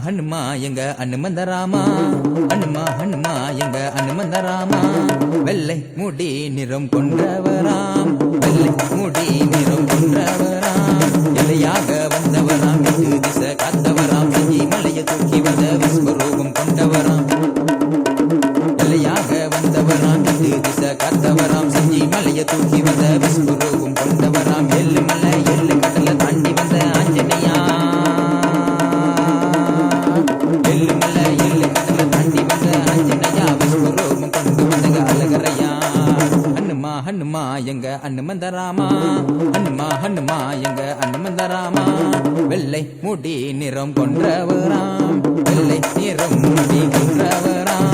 ஹனுமா எங்க அனுமந்தராமா, ஹனுமா ஹனுமா எங்க அனுமந்தராமா, வெள்ளை முடி நிறம் கொண்டவராம், வெள்ளை முடி நிறம் கொண்டவராம், இலையாக வந்தவராம், எட்டு திசை காத்தவராம், செஞ்சி மலையை தூக்கி வந்த விஸ்வரூபம் கொண்டவராம், இலையாக வந்தவராம், எட்டு திசை காத்தவராம், செஞ்சி மலையை தூக்கி வந்த விஸ்வரூபம் கொண்டவராம், எள்ளு மலை எள்ளு கடலை தாண்டி வந்த ஆஞ்சனையா, எள்ளு மலை எள்ளு கடலை தாண்டி வந்த ஆஞ்சனையா, விஸ்வரூபம் கொண்டு வந்த அழகரையா. ஹனுமா ஹனுமா எங்க அனுமந்தராமா, ஹனுமா ஹனுமா எங்க அனுமந்தராமா, வெள்ளை முடி நிறம் கொன்றவராம், வெள்ளை நிறம் முடி கொன்றவராம்.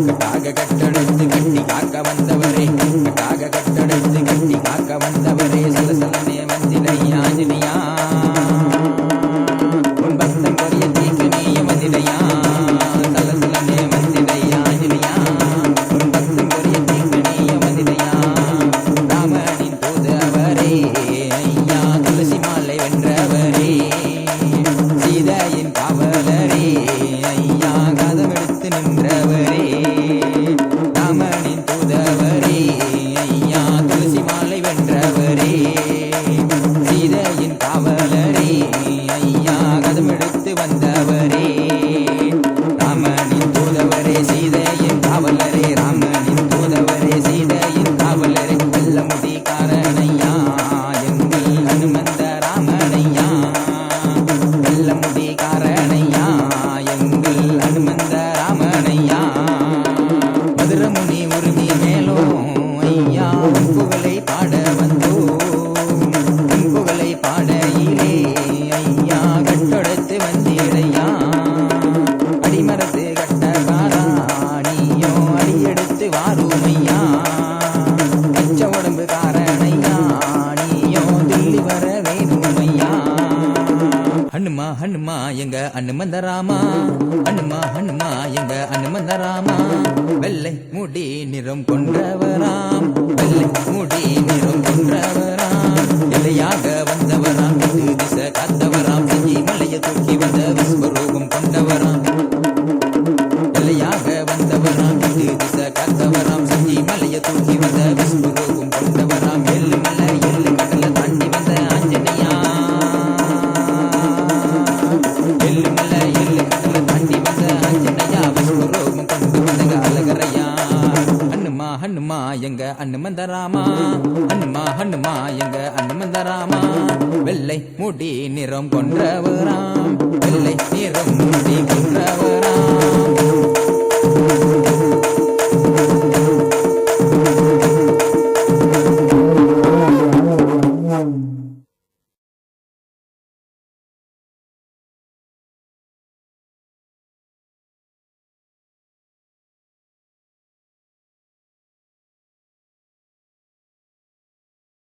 கட்டாக கட்டடைத்து கட்டி காக்க வந்தவரே, கட்டாக கட்டடைத்து கட்டி காக்க வந்தவரே, சலசலனே வந்திலை ஆஞ்சனியா, உன் பக்தன் கொரிய தீக்கு நீய வந்திலையா, சலசலனே வந்திலை ஆஞ்சனியா, உன் பக்தன் கொரிய தீக்கு நீய வந்திலையா, ராமனின் தூதவரே ஐயா, துளசி மாலை வென்றவரே, சீதையின் காவலரே ஐயா, கதவெடுத்து நின்றவரே, ராமனின் தூதவரே ஐயா, துளசி மாலை வென்றவரே, சீதையின் காவலரே ஐயா, கதவெடுத்து வந்தவரே, ராமனின் தூதவரே சீதையின் காவலரே, ராமனின் தூதவரே சீதையின் காவலரே, வெள்ள முடி காரணையா எங்கள் அனுமந்த ராமனையா, வெள்ள முடி காரணையா எங்கள் அனுமந்த ராமனையா, மதுரமுனி உரிமை மேலோ ஐயா, உன் புகழை பாட வந்தோ, உன் புகழை பாடையிலே ஐயா, கட்டொடைத்து வந்தீரையா, அடிமரத்து கட்டக்காரா நீயோ அடியெடுத்து வாருமையா, பச்ச உடம்பு காரணையா நீயோ துள்ளி வர வேணுமையா. ஹனுமா ஹனுமா எங்க அனுமந்தராமா, ஹனுமா ஹனுமா எங்க அனுமந்தராமா, வெள்ளை முடி நிறம் கொண்டவராம், வெள்ளை முடி நிறம் கொண்டவராம், இலையாக வந்தவராம், எட்டு திசை காத்தவராம், செஞ்சி மலையை தூக்கி வந்த விஸ்வரூபம் கொண்டவராம், இலையாக வந்தவராம், எட்டு திசை காத்தவராம், செஞ்சி மலையை தூக்கி வந்த விஸ்வரூபம் கொண்டவராம், எள்ளு மலை எள்ளு கடலை தாண்டி வந்த ஆஞ்சனையா, எள்ளு மலை எள்ளு கடலை தாண்டி வந்த ஆஞ்சனையா, விஸ்வரூபம் கொண்டு வந்த அழகரையா. ஹனுமா ஹனுமா எங்க அனுமந்தராமா, ஹனுமா ஹனுமா எங்க அனுமந்தராமா, வெள்ளை முடி நிறம் கொன்றவராம், வெள்ளை நிறம் முடி கொன்றவராம்.